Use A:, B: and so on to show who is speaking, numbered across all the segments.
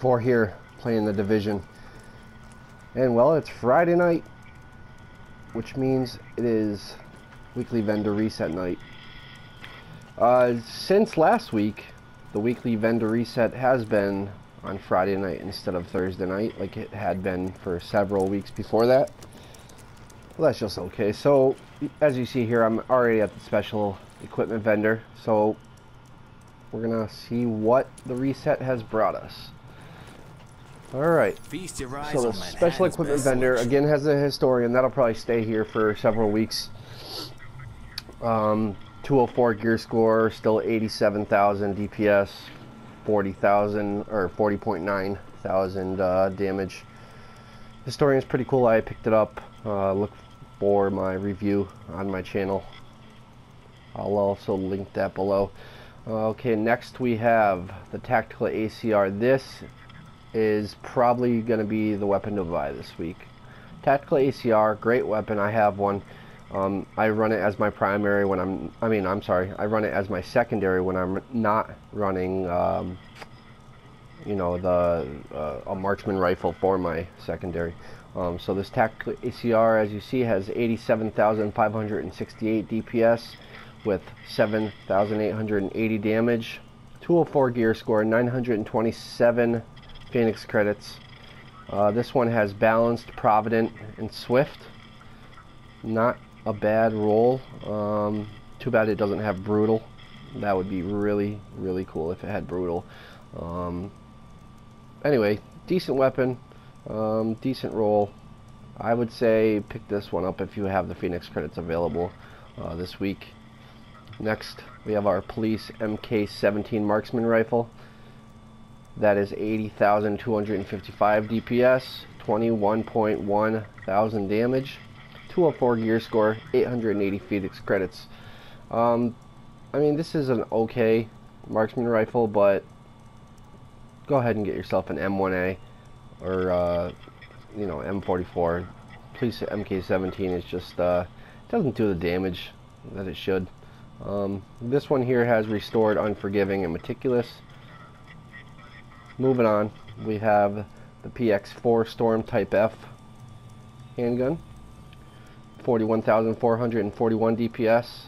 A: 4 here playing the Division. And well, it's Friday night, which means it is weekly vendor reset night. Since last week, the weekly vendor reset has been on Friday night instead of Thursday night, like it had been for several weeks before that. Well, that's just okay. So, as you see here, I'm already at the special equipment vendor. So, we're gonna see what the reset has brought us. Alright, so the special equipment vendor again has a historian. That'll probably stay here for several weeks. 204 gear score, still 87,000 DPS, 40,000 or 40.9 thousand damage. Historian's pretty cool. I picked it up. Look for my review on my channel. I'll also link that below. Okay, next we have the tactical ACR. This is probably going to be the weapon to buy this week. Tactical ACR, great weapon. I have one. I run it as my primary when I run it as my secondary when I'm not running, you know, a marksman rifle for my secondary. So this tactical ACR, as you see, has 87,568 DPS with 7,880 damage, 204 gear score, 927 Phoenix credits. This one has balanced, provident, and swift. Not a bad roll. Too bad it doesn't have brutal. That would be really, really cool if it had brutal. Anyway, decent weapon, decent roll. I would say pick this one up if you have the Phoenix credits available this week. Next, we have our police MK17 marksman rifle. That is 80,255 DPS, 21.1 thousand damage, 204 gear score, 880 Phoenix credits. I mean, this is an okay marksman rifle, but go ahead and get yourself an M1A or you know, M44. Police MK17 is just doesn't do the damage that it should. This one here has restored, unforgiving, and meticulous. Moving on, we have the PX4 Storm Type F handgun, 41,441 DPS,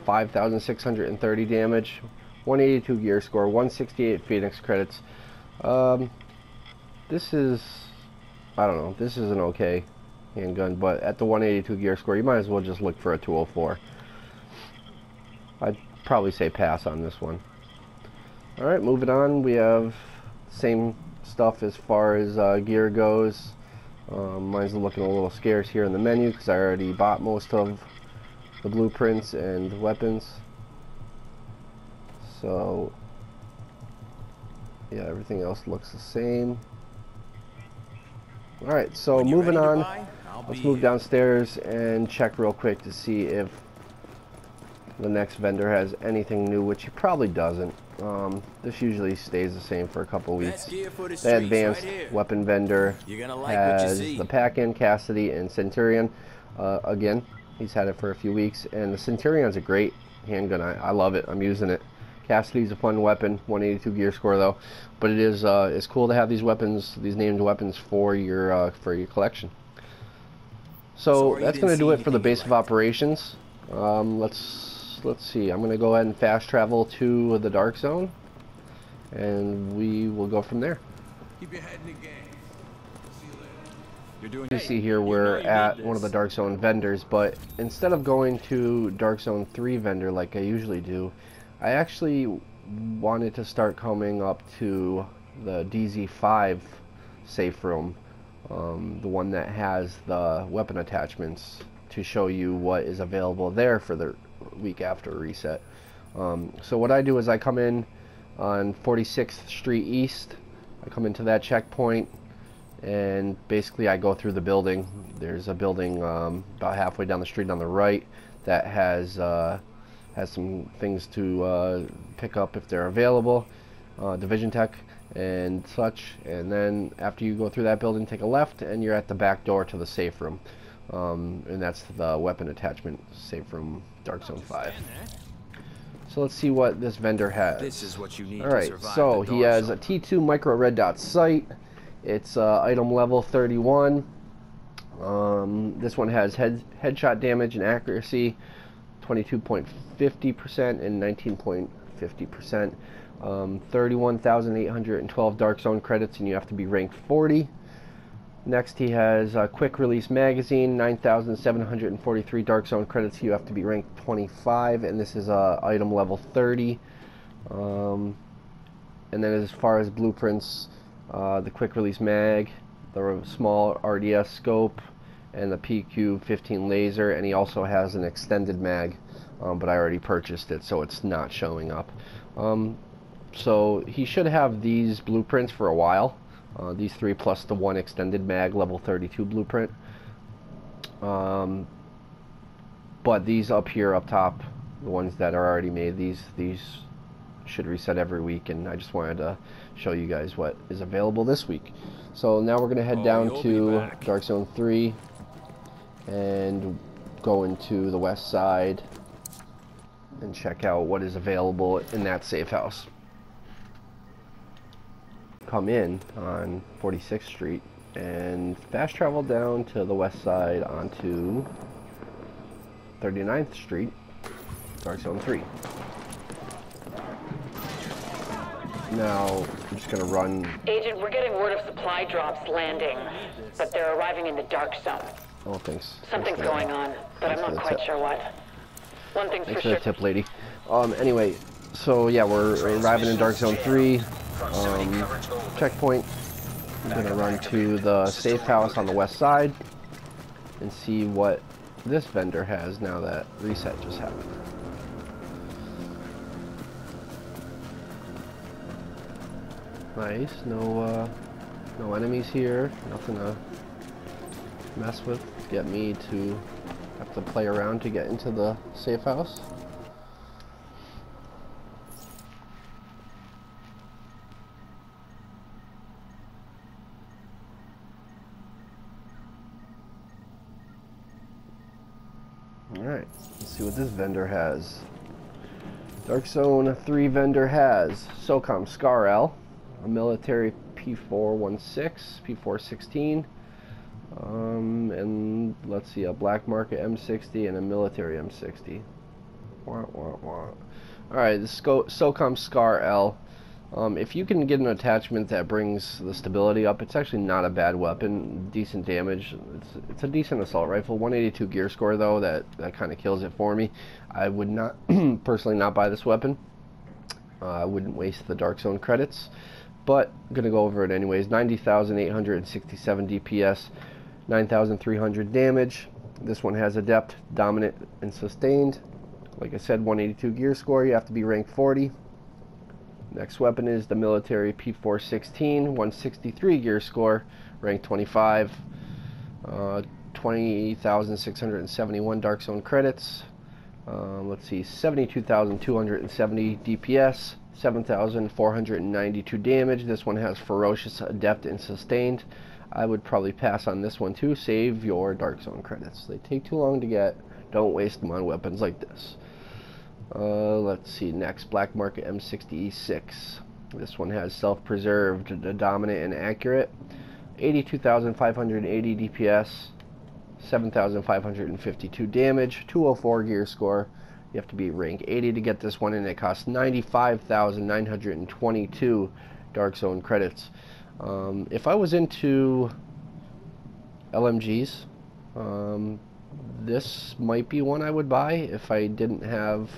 A: 5,630 damage, 182 gear score, 168 Phoenix credits. This is, I don't know, this is an okay handgun, but at the 182 gear score, you might as well just look for a 204. I'd probably say pass on this one. Alright, moving on, we have same stuff as far as gear goes. Mine's looking a little scarce here in the menu because I already bought most of the blueprints and weapons. So, yeah, everything else looks the same. Alright, so moving on, let's move downstairs and check real quick to see if the next vendor has anything new, which he probably doesn't. This usually stays the same for a couple weeks. The advanced weapon vendor has the Pack-In, Cassidy, and Centurion. Again, he's had it for a few weeks, and the Centurion's a great handgun. I love it. I'm using it. Cassidy's a fun weapon, 182 gear score though, but it is it's cool to have these weapons, these named weapons for your collection. So that's going to do it for the base of operations. Let's see. I'm going to go ahead and fast travel to the Dark Zone, and we will go from there.
B: Keep your head in the game. See you later.
A: You see here we're at one of the Dark Zone vendors, but instead of going to Dark Zone 3 vendor like I usually do, I actually wanted to start coming up to the DZ5 safe room, the one that has the weapon attachments, to show you what is available there for the week after reset. So what I do is I come in on 46th Street East. I come into that checkpoint, and basically I go through the building. There's a building about halfway down the street on the right that has some things to pick up if they're available, Division Tech and such. And then after you go through that building, take a left, and you're at the back door to the safe room. And that's the weapon attachment safe room, Dark Zone 5. So let's see what this vendor has.
C: This is what you need to
A: Alright,
C: survive
A: so
C: the
A: he
C: Dark
A: has a
C: Zone.
A: T2 micro red dot sight. It's item level 31. This one has headshot damage and accuracy 22.50% and 19.50%. 31,812 Dark Zone credits, and you have to be ranked 40. Next, he has a quick release magazine, 9,743 Dark Zone credits. You have to be ranked 25, and this is item level 30. And then as far as blueprints, the quick release mag, the small RDS scope, and the PQ-15 laser, and he also has an extended mag, but I already purchased it, so it's not showing up. So he should have these blueprints for a while. These three plus the one extended mag level 32 blueprint. But these up here up top, the ones that are already made, these should reset every week, and I just wanted to show you guys what is available this week. So now we're gonna head down to Dark Zone 3 and go into the west side and check out what is available in that safe house. Come in on 46th Street and fast travel down to the west side onto 39th Street, Dark Zone 3. Now, I'm just gonna run.
D: Agent, we're getting word of supply drops landing, but they're arriving in the Dark Zone.
A: Oh, thanks.
D: Something's going on, but I'm not quite sure what. One thing's for
A: Thanks for
D: sure.
A: the tip, lady. Anyway, so yeah, we're arriving in Dark Zone 3. Checkpoint. I'm gonna run to the safe house on the west side and see what this vendor has now that reset just happened. Nice, no enemies here, nothing to mess with, get me to have to play around to get into the safe house. Alright, let's see what this vendor has. Dark Zone 3 vendor has SOCOM SCAR-L, a military P416, P416, and let's see, a black market M60 and a military M60. Alright, the SOCOM SCAR-L. If you can get an attachment that brings the stability up, it's actually not a bad weapon. Decent damage. It's a decent assault rifle. 182 gear score though, that kind of kills it for me. I would not personally not buy this weapon. I wouldn't waste the Dark Zone credits, but I'm gonna go over it anyways. 90,867 DPS, 9,300 damage. This one has adept, dominant, and sustained. Like I said, 182 gear score. You have to be ranked 40. Next weapon is the military P416, 163 gear score, rank 25, 20,671 Dark Zone credits. Let's see, 72,270 DPS, 7,492 damage. This one has ferocious, adept, and sustained. I would probably pass on this one too. Save your Dark Zone credits. They take too long to get. Don't waste them on weapons like this. Let's see, next, Black Market M60E6. This one has self-preserved, dominant, and accurate. 82,580 DPS, 7,552 damage, 204 gear score. You have to be rank 80 to get this one, and it costs 95,922 Dark Zone credits. If I was into LMGs, this might be one I would buy if I didn't have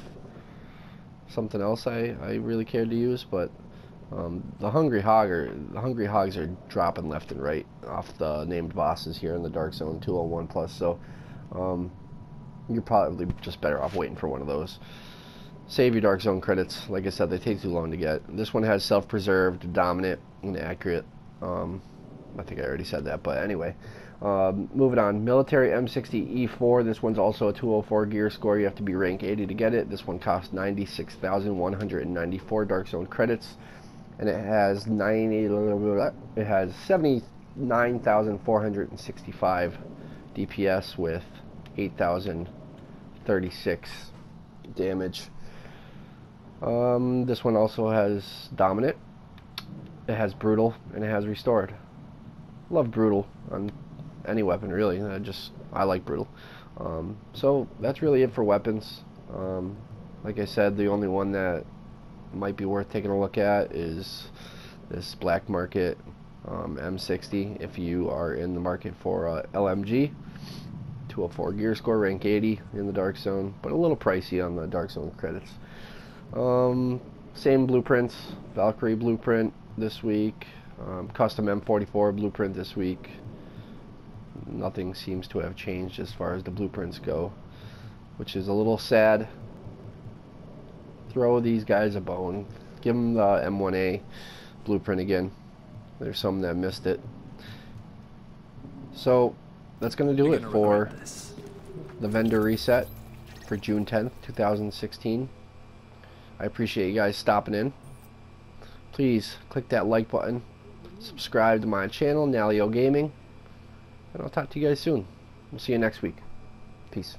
A: something else I really cared to use, but the Hungry Hogs are dropping left and right off the named bosses here in the Dark Zone 201 plus, so you're probably just better off waiting for one of those. Save your Dark Zone credits. Like I said, they take too long to get. This one has self-preserved, dominant, and accurate. I think I already said that, but anyway. Moving on, military M60E4. This one's also a 204 gear score. You have to be rank 80 to get it. This one costs 96,194 Dark Zone credits, and it has 79,465 DPS with 8,036 damage. This one also has Dominant, it has Brutal, and it has Restored. Love Brutal on any weapon, really. I like Brutal. So that's really it for weapons. Like I said, the only one that might be worth taking a look at is this Black Market M60 if you are in the market for LMG. 204 gear score, rank 80 in the Dark Zone, but a little pricey on the Dark Zone credits. Same blueprints, Valkyrie blueprint this week, custom M44 blueprint this week. Nothing seems to have changed as far as the blueprints go, which is a little sad. Throw these guys a bone. Give them the M1A blueprint again. There's some that missed it. So that's going to do it for the vendor reset for June 10th, 2016. I appreciate you guys stopping in. Please click that like button. Subscribe to my channel, Nalio Gaming. And I'll talk to you guys soon. We'll see you next week. Peace.